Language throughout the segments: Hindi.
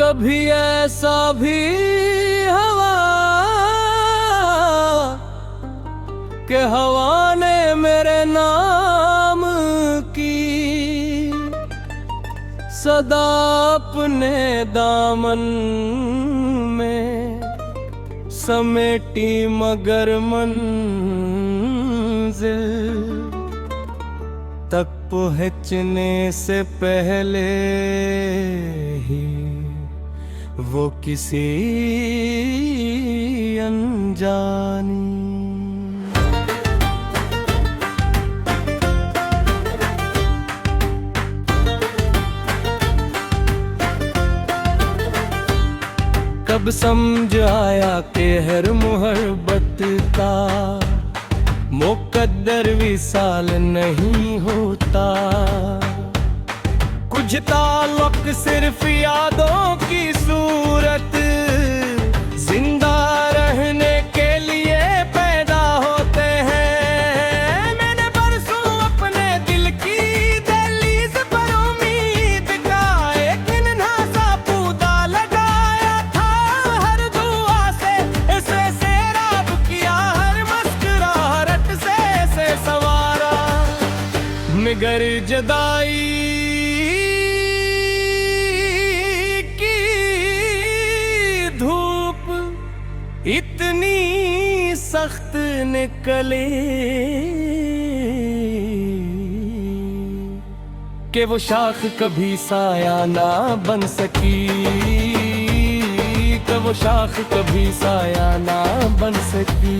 कभी ऐसा भी हवा के हवा ने मेरे नाम की सदा अपने दामन में समेटी, मगर मंजिल तक पहुँचने से पहले ही वो किसी अनजानी। कब समझ आया कि हर मोहब्बत का मुकद्दर विसाल नहीं होता। कुछ ताल्लुक सिर्फ यादों की सूरत जिंदा रहने के लिए पैदा होते हैं। मैंने बरसों अपने दिल की दहलीज पर उम्मीद का एक नन्हा सा पौधा लगाया था। हर दुआ से इसे सैराब किया, हर मुस्कुराहट से सवारा, मगर जुदाई इतनी सख्त निकले कि वो शाख कभी साया ना बन सकी, कि वो शाख कभी साया ना बन सकी।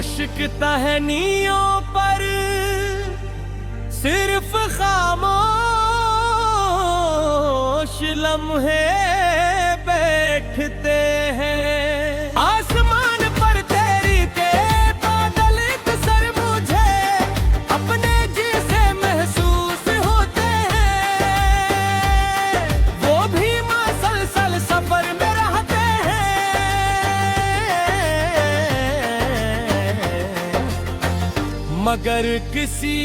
इश्क टहनियों पर सिर्फ खामोश लम्हे बैठते हैं। आसमान पर तेरी के बादल सर मुझे अपने जैसे महसूस होते हैं। वो भी मसलसल सफर में रहते मगर किसी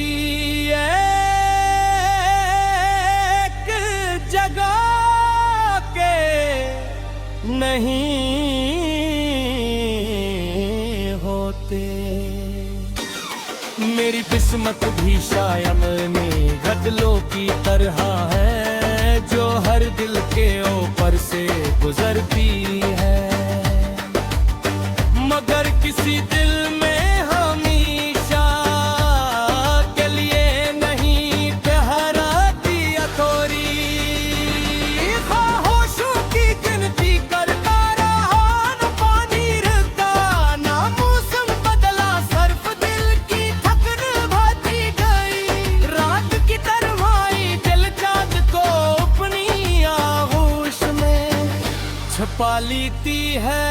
एक जगह के नहीं होते। मेरी किस्मत भी शायद में गदलों की तरह है, जो हर दिल के ऊपर से गुजरती है, मगर किसी दिल में छुपा लेती है।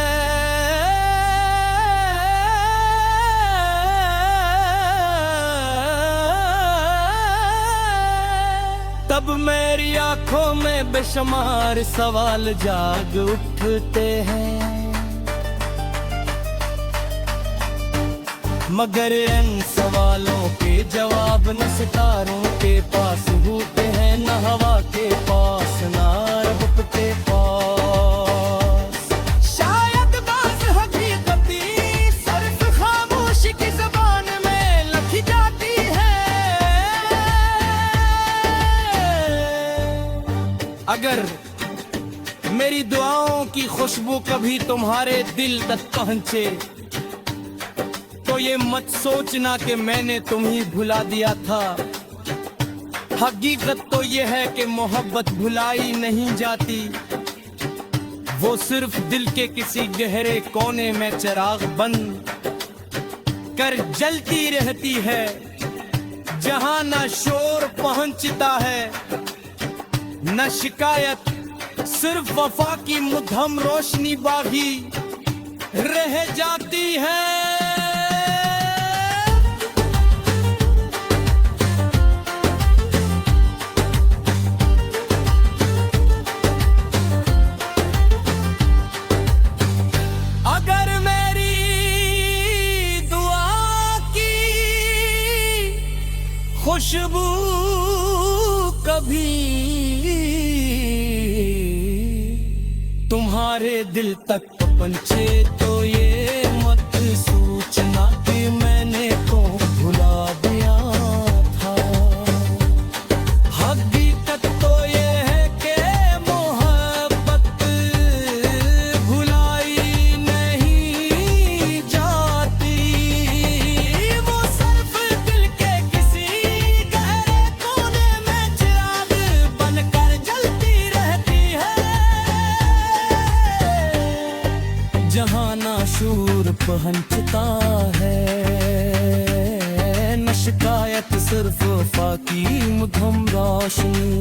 तब मेरी आंखों में बेशुमार सवाल जाग उठते हैं, मगर इन सवालों के जवाब न सितारों के पास होते हैं, न हवा के पास, न रब के पास। शायद बात हकीकती सिर्फ खामोशी की ज़बान में लिखी जाती है। अगर मेरी दुआओं की खुशबू कभी तुम्हारे दिल तक पहुंचे तो ये मत सोचना कि मैंने तुम्हें भुला दिया था। हकीकत तो ये है कि मोहब्बत भुलाई नहीं जाती, वो सिर्फ दिल के किसी गहरे कोने में चिराग बंद कर जलती रहती है, जहां न शोर पहुंचता है न शिकायत, सिर्फ वफा की मुद्दम रोशनी बागी रह जाती है। खुशबू कभी तुम्हारे दिल तक पहुंचे तो ये मत सोचना कि मैंने तो भुला दिया था। हकीकत तो ये है कि मोहब्बत भुलाई नहीं जाती। वो सिर्फ दिल के किसी गहरे कोने में चिराग बनकर जलती रहती है। जहाँ नाशूर पहुंचता है न शिकायत सिर्फ वफा की मधुम रोशनी।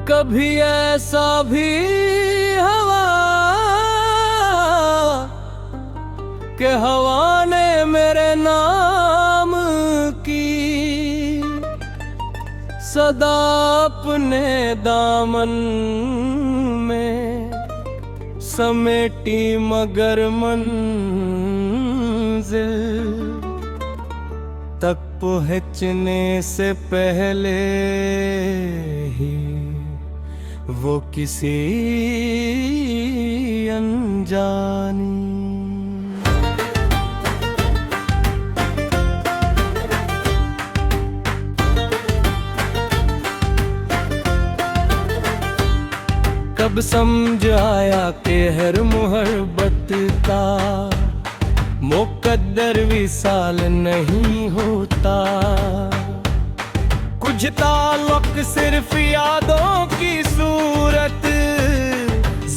कभी ऐसा भी हवा के हवा ने मेरे नाम की सदा अपने दामन में समेटी, मगर मंजिल तक पहुँचने से पहले ही वो किसी अनजानी कब समझ आया कि हर मोहब्बत का मुकद्दर विसाल नहीं होता। कुछ ताल्लुक सिर्फ यादों की सूरत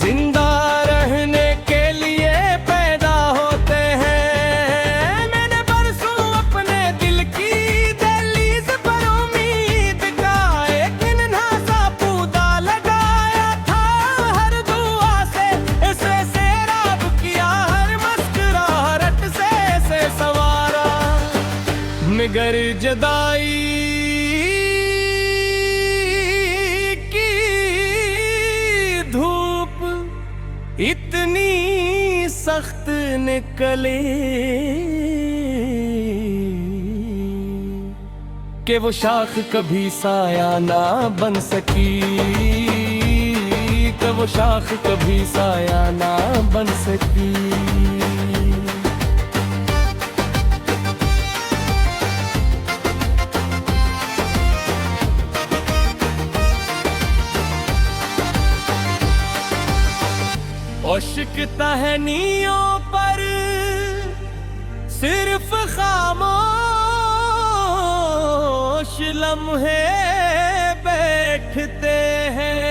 जिंदा रहने के लिए पैदा होते हैं। मैंने बरसों अपने दिल की दहलीज पर उम्मीद का एक नन्हा पौधा लगाया था। हर दुआ से इसे सैराब किया, हर मुस्कुराहट से संवारा, मगर जुदाई इतनी सख्त निकले कि वो शाख कभी साया ना बन सकी, कि वो शाख कभी साया ना बन सकी। इश्क टहनियों पर सिर्फ खामोश लम्हे बैठते हैं।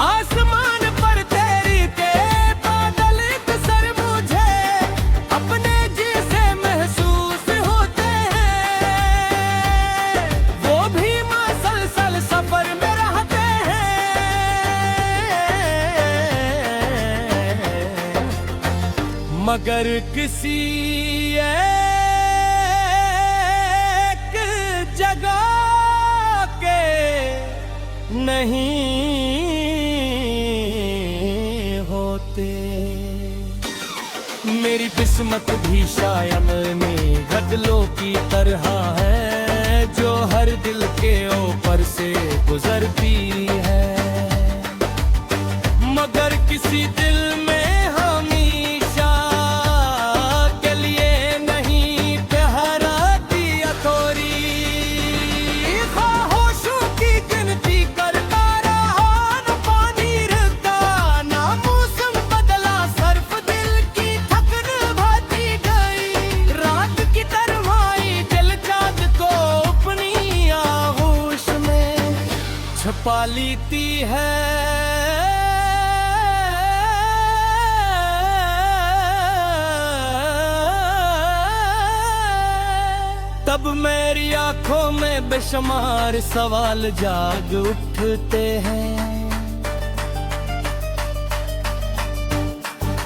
आसमान पर तेरी के बादल सर मुझे अपने जैसे महसूस होते हैं। वो भी मसलसल सफर में रहते मगर किसी एक जगह के नहीं होते। मेरी किस्मत भी शायद में गजलों की तरह है जो हर दिल के ऊपर से गुजरती है, मगर किसी दिल में छुपा लेती है। अब मेरी आंखों में बेशुमार सवाल जाग उठते हैं,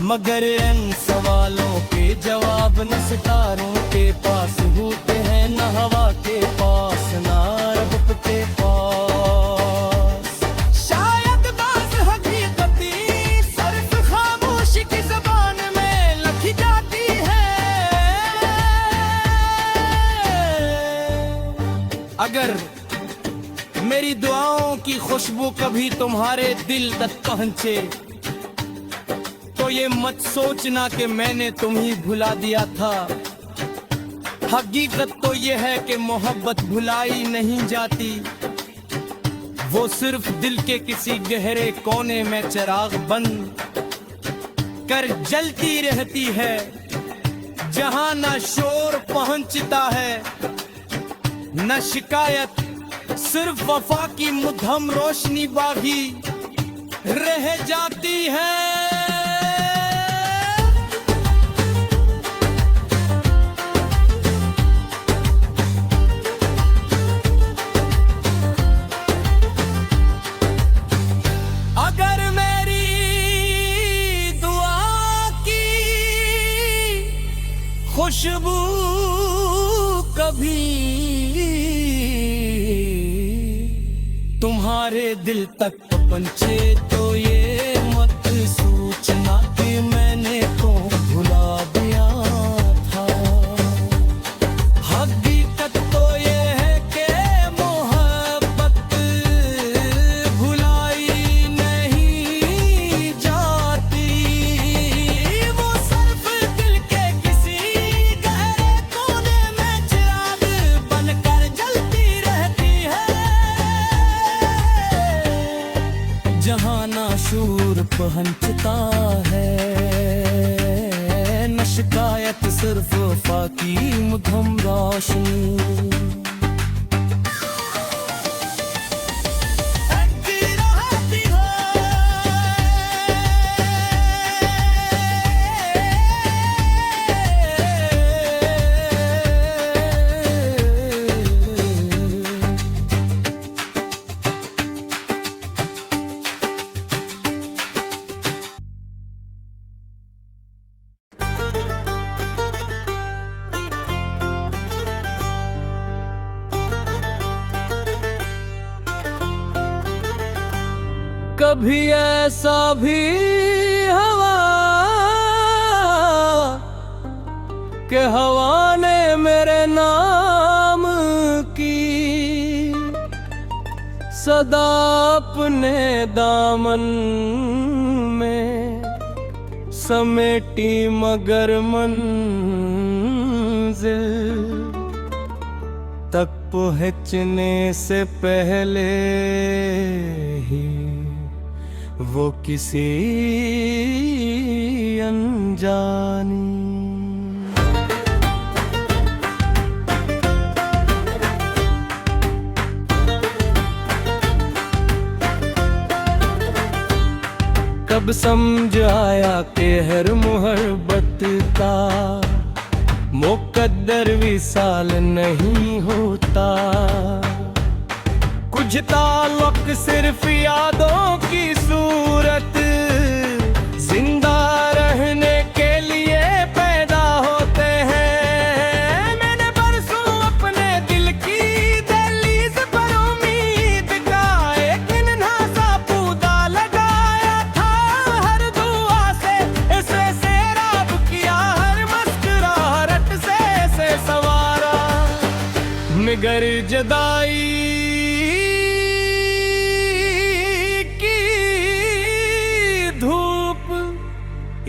मगर इन सवालों के जवाब न सितारों के पास होते हैं, न हवा के पास, न रब के पास। शायद बाज़ हकीकती सिर्फ खामोशी की ज़बान में लिखी जाती है। अगर मेरी दुआओं की खुशबू कभी तुम्हारे दिल तक पहुंचे तो ये मत सोचना कि मैंने तुम्हें भुला दिया था। हकीकत तो ये है कि मोहब्बत भुलाई नहीं जाती, वो सिर्फ दिल के किसी गहरे कोने में चिराग बंद कर जलती रहती है, जहां न शोर पहुंचता है न शिकायत, सिर्फ वफा की मुद्दम रोशनी बागी रह जाती है। खुशबू कभी तुम्हारे दिल तक पहुंचे तो ये मत सोचना कि मैंने तो भुला दिया था। हकीकत तो ये है कि मोहब्बत भुलाई नहीं जाती, वो सिर्फ दिल के किसी गहरे कोने में चिराग बनकर जलती रहती है, जहां ना शूर पहुंचता है न शिकायत, सिर्फ वफा की मुद्दम रोशनी। कभी ऐसा भी हवा के हवा ने मेरे नाम की सदा अपने दामन में समेटी, मगर मंजिल तक पहुँचने से पहले ही वो किसी अनजानी कब समझ आया कि हर मोहब्बत का मुकद्दर विसाल नहीं होता, कुछ ताल्लुक सिर्फ यादों की सूरत जिंदा रहने के लिए पैदा होते हैं। मैंने बरसों अपने दिल की दहलीज पर उम्मीद का एक नन्हा पौधा लगाया था, हर दुआ से इसे सैराब किया, हर मुस्कुराहट से संवारा, मगर जुदाई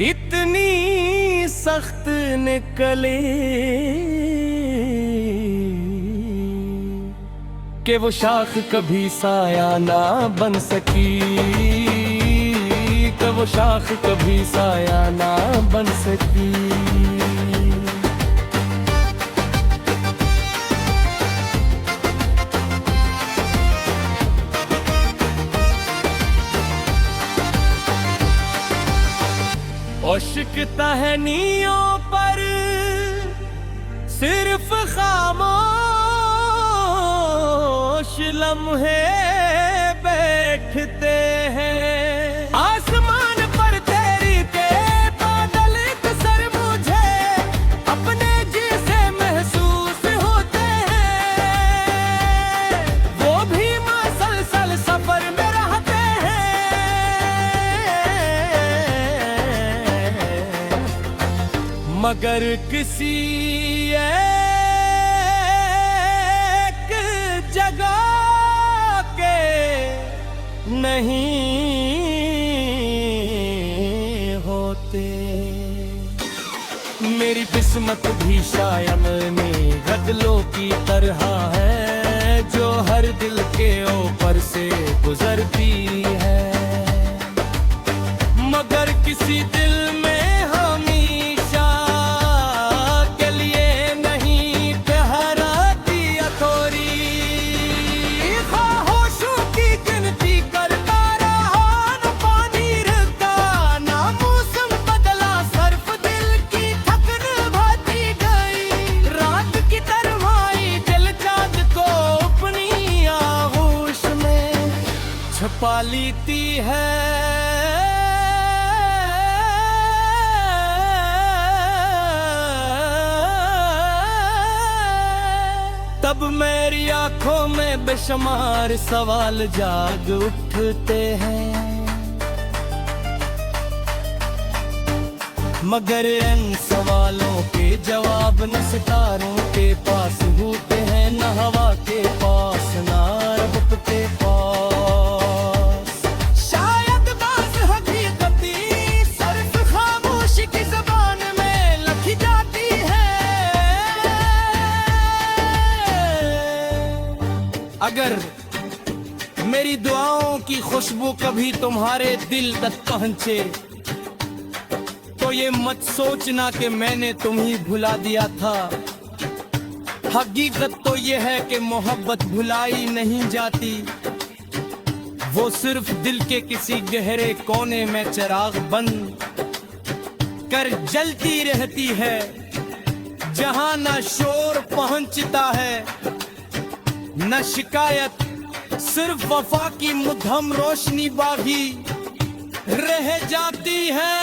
इतनी सख्त निकले कि वो शाख कभी साया ना बन सकी, कि वो शाख कभी साया ना बन सकी। इश्क टहनियों पर सिर्फ खामोश लम्हे बैठते हैं। आसमान पर तेरी के बादल सर मुझे अपने जैसे महसूस होते हैं। वो भी मसलसल सफर में रहते हैं, मगर किसी एक जगह के नहीं होते। मेरी किस्मत भी शायद में गजलों की तरह है, जो हर दिल के ऊपर से गुजरती है, मगर किसी दिल में छुपा लेती है। तब मेरी आंखों में बेशुमार सवाल जाग उठते हैं, मगर इन सवालों के जवाब न सितारों के पास होते हैं, न हवा के पास, न रब के पास। शायद बात हकीकती सिर्फ खामोशी की ज़बान में लिखी जाती है। अगर मेरी दुआओं की खुशबू कभी तुम्हारे दिल तक पहुंचे, तो ये मत सोचना कि मैंने तुम्हें भुला दिया था। हकीकत तो ये है कि मोहब्बत भुलाई नहीं जाती, वो सिर्फ दिल के किसी गहरे कोने में चिराग बंद कर जलती रहती है, जहां न शोर पहुंचता है न शिकायत, सिर्फ वफा की मुद्दम रोशनी बागी रह जाती है।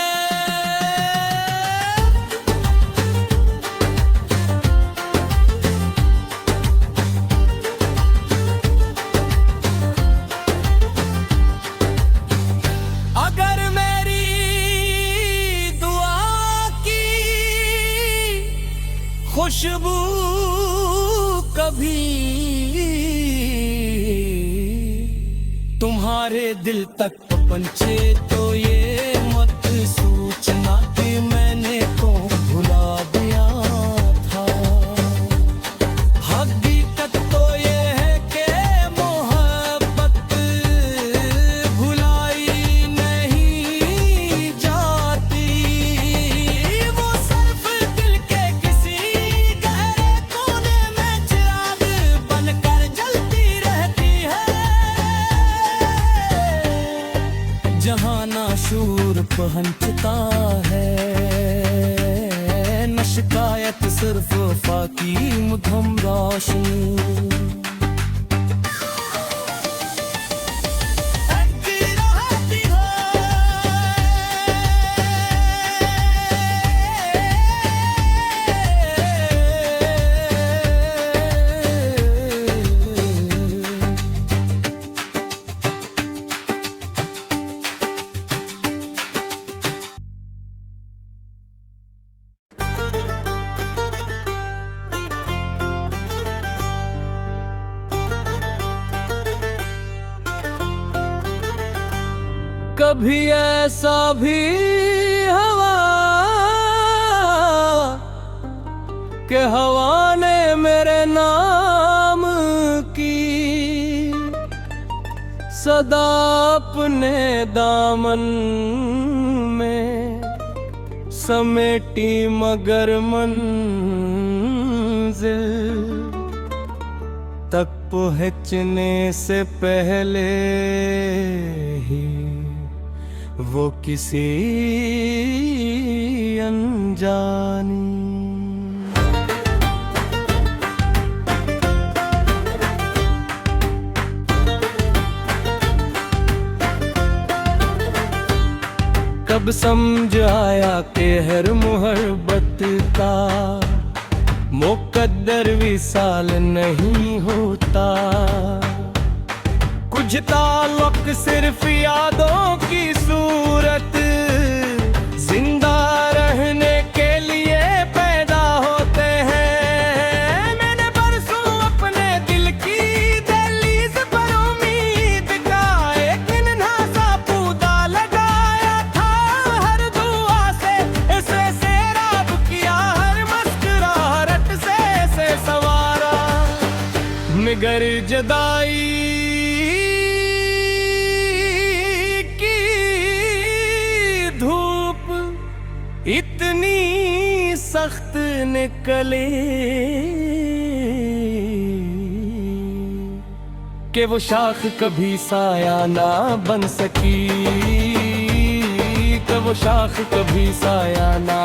अगर मेरी दुआ की खुशबू कभी तुम्हारे दिल तक पहुंचे, तो ये मत सोचना कि मैंने तो भुला दिया था। हकीकत तो ये है कि मोहब्बत भुलाई नहीं जाती, वो सिर्फ दिल के किसी गहरे कोने में चिराग बनकर जलती रहती है, जहां ना शूर पहुंचता है न शिकायत, सिर्फ वफा की मुद्दम रोशनी। कभी ऐसा भी हवा कि हवा ने मेरे नाम की सदा अपने दामन में समेटी, मगर मंजिल तक पहुँचने से पहले ही वो किसी अनजानी अब समझ आया कि हर मोहब्बत का मुकद्दर विसाल नहीं होता। कुछ ताल्लुक सिर्फ यादों की सूरत जिंदा रहने के लिए पैदा होते हैं। मैंने बरसों अपने दिल की दहलीज पर उम्मीद का एक नन्हा सा पौधा लगाया था। हर दुआ से इसे सैराब किया, हर मुस्कुराहट से इसे संवारा, मगर जुदाई इतनी सख्त निकले कि वो शाख कभी साया ना बन सकी, कि वो शाख कभी साया ना